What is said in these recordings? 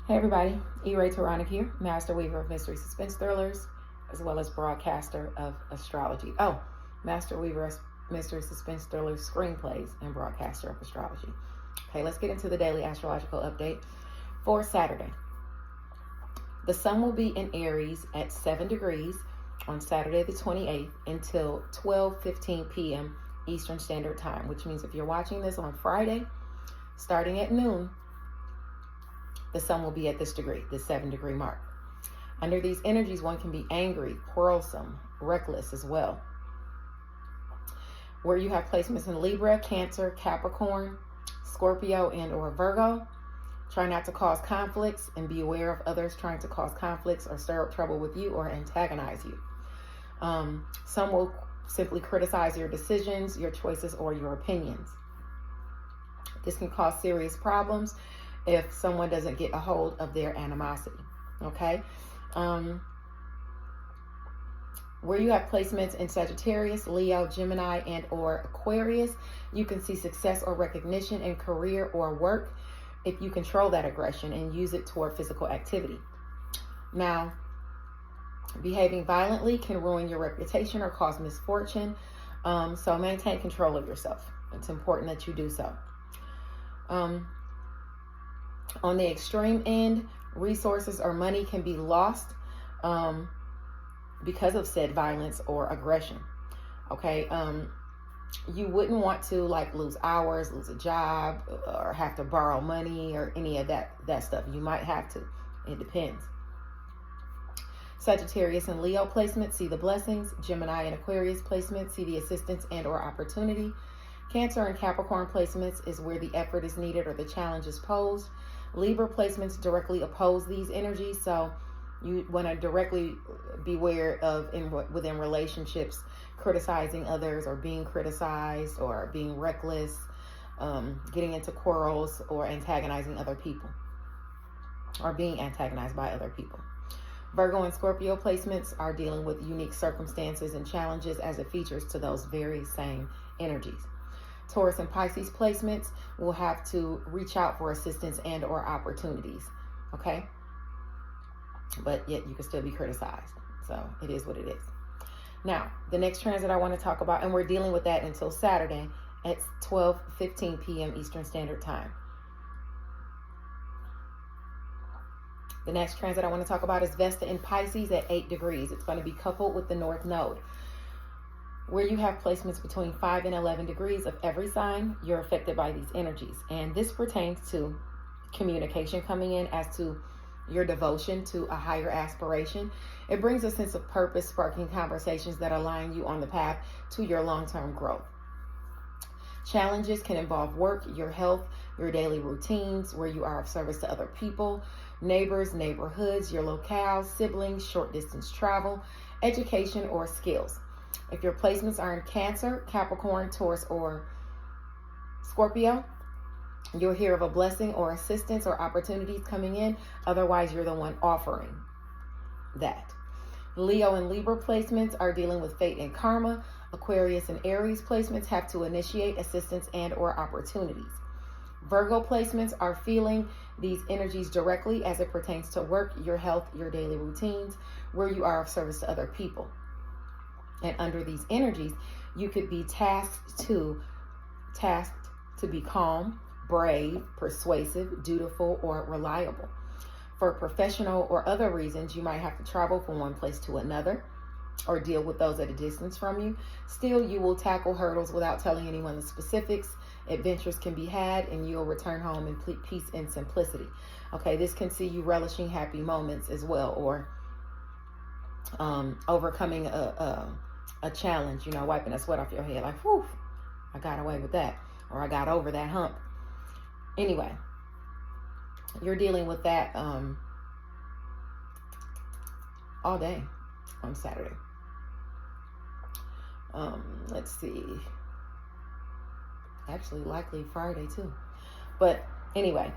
Hey everybody, E-Ray Taronic here, Master Weaver of Mystery Suspense Thrillers, as well as broadcaster of Astrology. Oh, Master Weaver of Mystery Suspense Thrillers screenplays and broadcaster of Astrology. Okay, let's get into the daily astrological update for Saturday. The sun will be in Aries at 7 degrees on Saturday the 28th until 12:15 p.m. Eastern Standard Time, which means if you're watching this on Friday, starting at noon, the sun will be at this degree, the 7-degree mark. Under these energies, one can be angry, quarrelsome, reckless as well. Where you have placements in Libra, Cancer, Capricorn, Scorpio, and or Virgo, try not to cause conflicts and be aware of others trying to cause conflicts or stir up trouble with you or antagonize you. Some will simply criticize your decisions, your choices, or your opinions. This can cause serious problems if someone doesn't get a hold of their animosity, okay? Where you have placements in Sagittarius, Leo, Gemini, and or Aquarius, you can see success or recognition in career or work if you control that aggression and use it toward physical activity. Now, behaving violently can ruin your reputation or cause misfortune, so maintain control of yourself. It's important that you do so. On the extreme end, resources or money can be lost because of said violence or aggression. Okay, you wouldn't want to lose hours, lose a job, or have to borrow money or any of that stuff. You might have to. It depends. Sagittarius and Leo placements, see the blessings. Gemini and Aquarius placements, see the assistance and or opportunity. Cancer and Capricorn placements is where the effort is needed or the challenge is posed. Libra placements directly oppose these energies, so you want to directly beware of within relationships criticizing others or being criticized or being reckless, getting into quarrels or antagonizing other people or being antagonized by other people. Virgo and Scorpio placements are dealing with unique circumstances and challenges as it features to those very same energies. Taurus and Pisces placements will have to reach out for assistance and or opportunities, okay? But yet you can still be criticized. So it is what it is. Now, the next transit I want to talk about, and we're dealing with that until Saturday at 12:15 p.m. Eastern Standard Time. The next transit I want to talk about is Vesta in Pisces at 8 degrees. It's going to be coupled with the North Node. Where you have placements between 5 and 11 degrees of every sign, you're affected by these energies. And this pertains to communication coming in as to your devotion to a higher aspiration. It brings a sense of purpose, sparking conversations that align you on the path to your long-term growth. Challenges can involve work, your health, your daily routines, where you are of service to other people, neighbors, neighborhoods, your locales, siblings, short-distance travel, education, or skills. If your placements are in Cancer, Capricorn, Taurus, or Scorpio, you'll hear of a blessing or assistance or opportunities coming in. Otherwise, you're the one offering that. Leo and Libra placements are dealing with fate and karma. Aquarius and Aries placements have to initiate assistance and or opportunities. Virgo placements are feeling these energies directly as it pertains to work, your health, your daily routines, where you are of service to other people. And under these energies, you could be tasked to be calm, brave, persuasive, dutiful, or reliable. For professional or other reasons, you might have to travel from one place to another or deal with those at a distance from you. Still, you will tackle hurdles without telling anyone the specifics. Adventures can be had, and you'll return home in peace and simplicity. Okay, this can see you relishing happy moments as well, or overcoming a challenge, wiping a sweat off your head, like, whew, I got away with that, or I got over that hump. Anyway, you're dealing with that all day on Saturday. Let's see. Actually, likely Friday too. But anyway,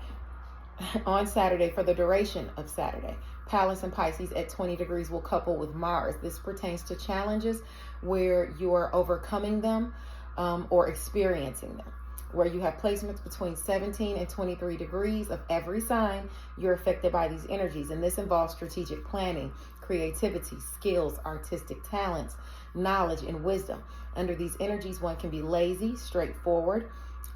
on Saturday, for the duration of Saturday, Pallas and Pisces at 20 degrees will couple with Mars. This pertains to challenges where you are overcoming them or experiencing them. Where you have placements between 17 and 23 degrees of every sign, you're affected by these energies. And this involves strategic planning, creativity, skills, artistic talents, knowledge, and wisdom. Under these energies, one can be lazy, straightforward,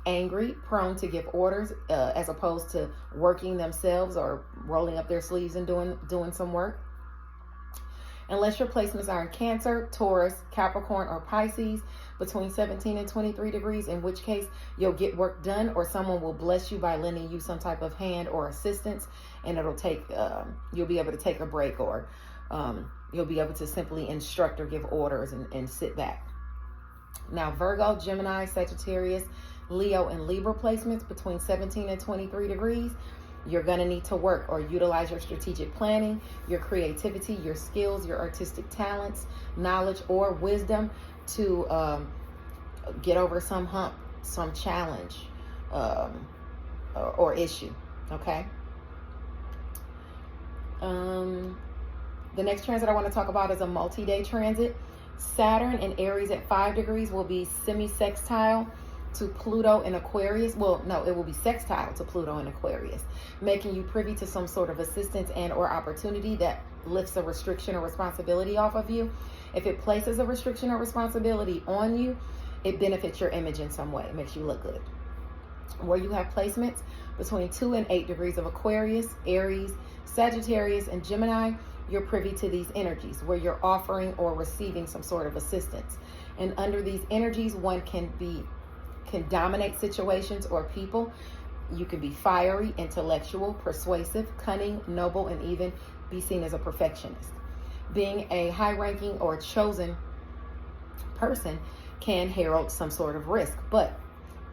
angry, prone to give orders as opposed to working themselves or rolling up their sleeves and doing some work. Unless your placements are in Cancer, Taurus, Capricorn, or Pisces between 17 and 23 degrees, in which case you'll get work done or someone will bless you by lending you some type of hand or assistance, and it'll take, you'll be able to take a break, or you'll be able to simply instruct or give orders and sit back. Now, Virgo, Gemini, Sagittarius, Leo, and Libra placements between 17 and 23 degrees, you're going to need to work or utilize your strategic planning, your creativity, your skills, your artistic talents, knowledge, or wisdom to get over some hump, some challenge, or issue. Okay. The next transit I want to talk about is a multi-day transit. Saturn in Aries at 5 degrees will be semi-sextile to Pluto in Aquarius. Well, no, it will be sextile to Pluto in Aquarius, making you privy to some sort of assistance and or opportunity that lifts a restriction or responsibility off of you. If it places a restriction or responsibility on you, it benefits your image in some way. It makes you look good. Where you have placements between 2 and 8 degrees of Aquarius, Aries, Sagittarius, and Gemini, you're privy to these energies where you're offering or receiving some sort of assistance. And under these energies, one can dominate situations or people. You can be fiery, intellectual, persuasive, cunning, noble, and even be seen as a perfectionist. Being a high-ranking or chosen person can herald some sort of risk, but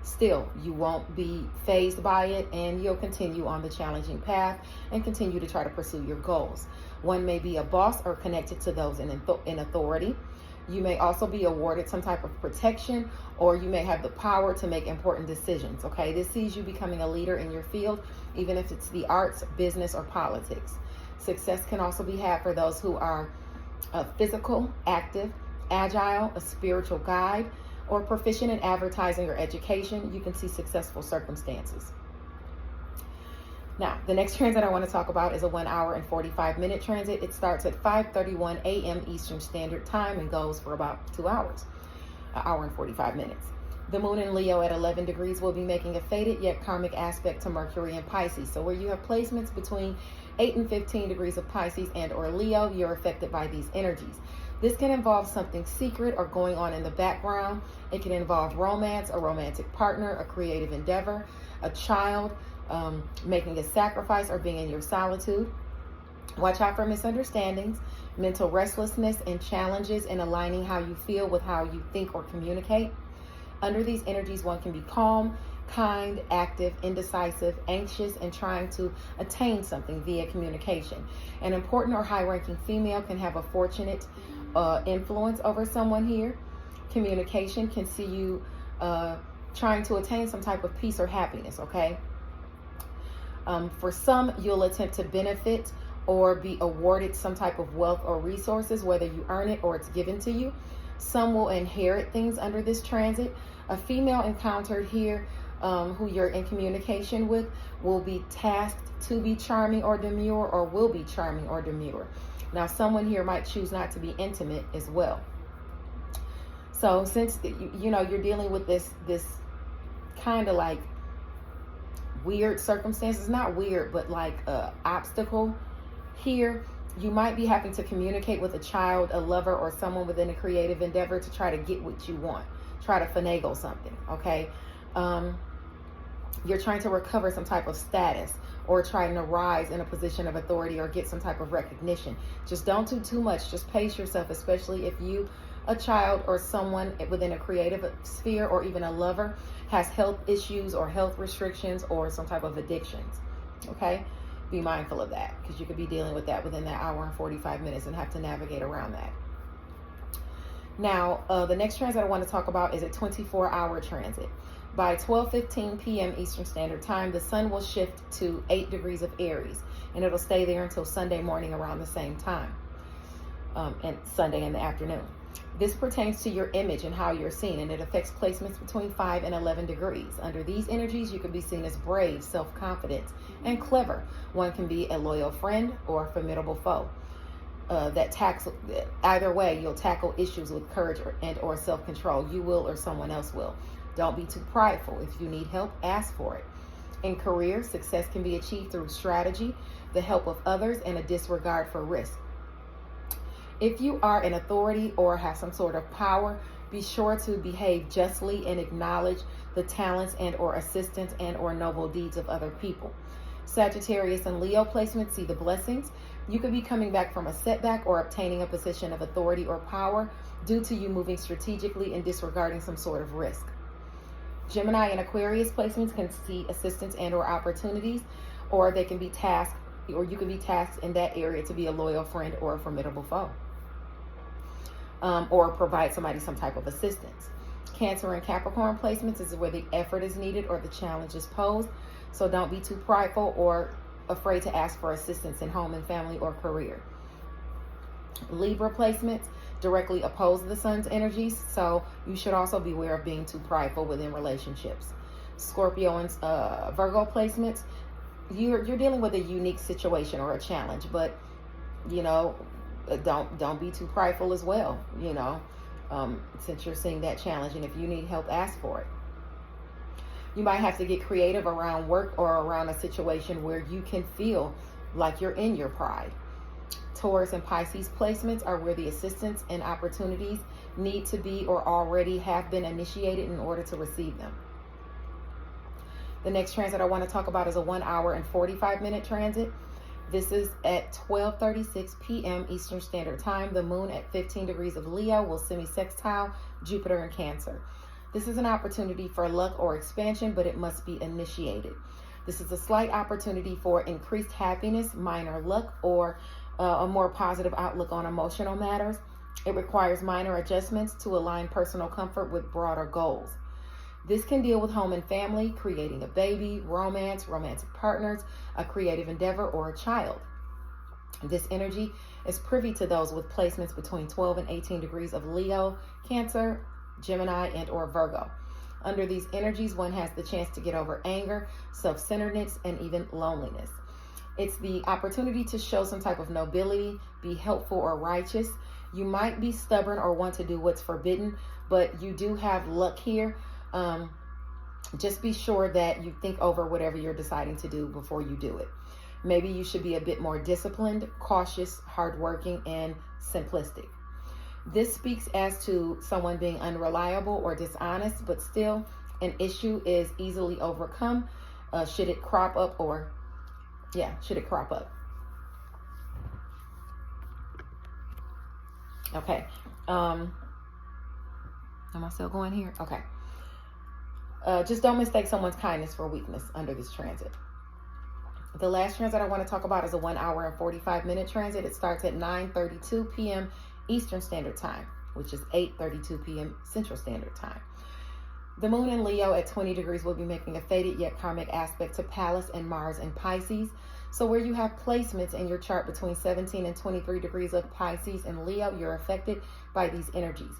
still, you won't be fazed by it, and you'll continue on the challenging path and continue to try to pursue your goals. One may be a boss or connected to those in authority. You may also be awarded some type of protection, or you may have the power to make important decisions, okay? This sees you becoming a leader in your field, even if it's the arts, business, or politics. Success can also be had for those who are physical, active, agile, a spiritual guide, or proficient in advertising or education. You can see successful circumstances. Now, the next transit I want to talk about is a 1 hour and 45-minute transit. It starts at 5:31 a.m. Eastern Standard Time and goes for about 2 hours, 1 hour and 45 minutes. The moon in Leo at 11 degrees will be making a fated yet karmic aspect to Mercury in Pisces. So where you have placements between 8 and 15 degrees of Pisces and or Leo, you're affected by these energies. This can involve something secret or going on in the background. It can involve romance, a romantic partner, a creative endeavor, a child, making a sacrifice, or being in your solitude. Watch out for misunderstandings, mental restlessness, and challenges in aligning how you feel with how you think or communicate. Under these energies, one can be calm, kind, active, indecisive, anxious, and trying to attain something via communication. An important or high-ranking female can have a fortunate influence over someone here. Communication can see you trying to attain some type of peace or happiness, okay? For some, you'll attempt to benefit or be awarded some type of wealth or resources, whether you earn it or it's given to you. Some will inherit things under this transit. A female encountered here who you're in communication with will be tasked to be charming or demure, or will be charming or demure. Now, someone here might choose not to be intimate as well. So since you're dealing with this kind of like weird circumstances, not weird, but like obstacle here, you might be having to communicate with a child, a lover, or someone within a creative endeavor to try to get what you want, try to finagle something, okay? You're trying to recover some type of status or trying to rise in a position of authority or get some type of recognition. Just don't do too much. Just pace yourself, especially if you, a child or someone within a creative sphere or even a lover, has health issues or health restrictions or some type of addictions, okay? Be mindful of that, because you could be dealing with that within that hour and 45 minutes and have to navigate around that. Now, the next transit I want to talk about is a 24-hour transit. By 12:15 p.m. Eastern Standard Time, the sun will shift to 8 degrees of Aries, and it'll stay there until Sunday morning around the same time, and Sunday in the afternoon. This pertains to your image and how you're seen, and it affects placements between 5 and 11 degrees. Under these energies, you can be seen as brave, self-confident, and clever. One can be a loyal friend or a formidable foe. Either way, you'll tackle issues with courage or self-control. You will, or someone else will. Don't be too prideful. If you need help, ask for it. In career, success can be achieved through strategy, the help of others, and a disregard for risk. If you are an authority or have some sort of power, be sure to behave justly and acknowledge the talents and or assistance and or noble deeds of other people. Sagittarius and Leo placements see the blessings. You could be coming back from a setback or obtaining a position of authority or power due to you moving strategically and disregarding some sort of risk. Gemini and Aquarius placements can see assistance and or opportunities, or they can be tasked, or you can be tasked in that area to be a loyal friend or a formidable foe. Or provide somebody some type of assistance. Cancer and Capricorn placements is where the effort is needed or the challenge is posed. So don't be too prideful or afraid to ask for assistance in home and family or career. Libra placements directly oppose the sun's energies, so you should also beware of being too prideful within relationships. Scorpio and Virgo placements, you're dealing with a unique situation or a challenge, but don't be too prideful as well, since you're seeing that challenge. And if you need help, ask for it. You might have to get creative around work or around a situation where you can feel like you're in your pride. Taurus and Pisces placements are where the assistance and opportunities need to be or already have been initiated in order to receive them. The next transit I want to talk about is a 1 hour and 45-minute transit. This is at 12:36 p.m. Eastern Standard Time. The moon at 15 degrees of Leo will semi-sextile Jupiter in Cancer. This is an opportunity for luck or expansion, but it must be initiated. This is a slight opportunity for increased happiness, minor luck, or a more positive outlook on emotional matters. It requires minor adjustments to align personal comfort with broader goals. This can deal with home and family, creating a baby, romance, romantic partners, a creative endeavor, or a child. This energy is privy to those with placements between 12 and 18 degrees of Leo, Cancer, Gemini, and or Virgo. Under these energies, one has the chance to get over anger, self-centeredness, and even loneliness. It's the opportunity to show some type of nobility, be helpful or righteous. You might be stubborn or want to do what's forbidden, but you do have luck here. Just be sure that you think over whatever you're deciding to do before you do it. Maybe you should be a bit more disciplined, cautious, hardworking, and simplistic. This speaks as to someone being unreliable or dishonest, but still an issue is easily overcome should it crop up. Okay. Am I still going here? Okay. Just don't mistake someone's kindness for weakness under this transit. The last transit I want to talk about is a 1 hour and 45-minute transit. It starts at 9:32 p.m. Eastern Standard Time, which is 8:32 p.m. Central Standard Time. The moon in Leo at 20 degrees will be making a fated yet karmic aspect to Pallas and Mars in Pisces. So where you have placements in your chart between 17 and 23 degrees of Pisces and Leo, you're affected by these energies.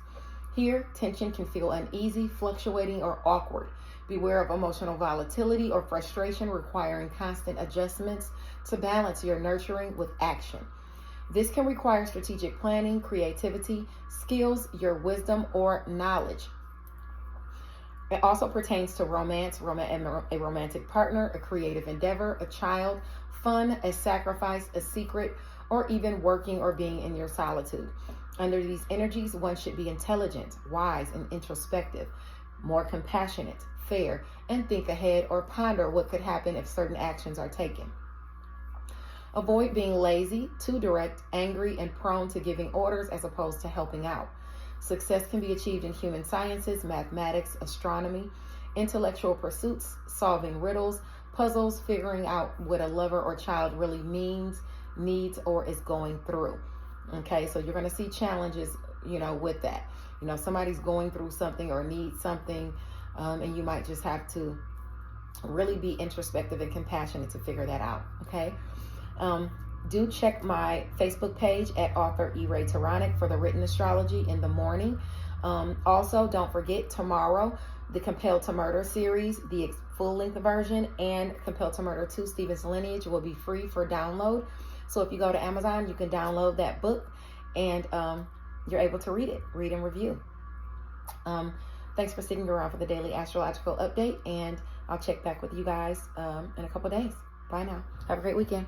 Here, tension can feel uneasy, fluctuating, or awkward. Beware of emotional volatility or frustration requiring constant adjustments to balance your nurturing with action. This can require strategic planning, creativity, skills, your wisdom, or knowledge. It also pertains to romance, a romantic partner, a creative endeavor, a child, fun, a sacrifice, a secret, or even working or being in your solitude. Under these energies, one should be intelligent, wise, and introspective, more compassionate, fair, and think ahead or ponder what could happen if certain actions are taken. Avoid being lazy, too direct, angry, and prone to giving orders as opposed to helping out. Success can be achieved in human sciences, mathematics, astronomy, intellectual pursuits, solving riddles, puzzles, figuring out what a lover or child really means, needs, or is going through. Okay, so you're going to see challenges, with that. Somebody's going through something or needs something, and you might just have to really be introspective and compassionate to figure that out. Okay. Do check my Facebook page at author E. Ray Taronic for the written astrology in the morning. Also, don't forget tomorrow, the Compelled to Murder series, the full-length version, and Compelled to Murder 2, Stephen's Lineage, will be free for download. So if you go to Amazon, you can download that book, and you're able to read and review. Thanks for sticking around for the daily astrological update, and I'll check back with you guys in a couple days. Bye now. Have a great weekend.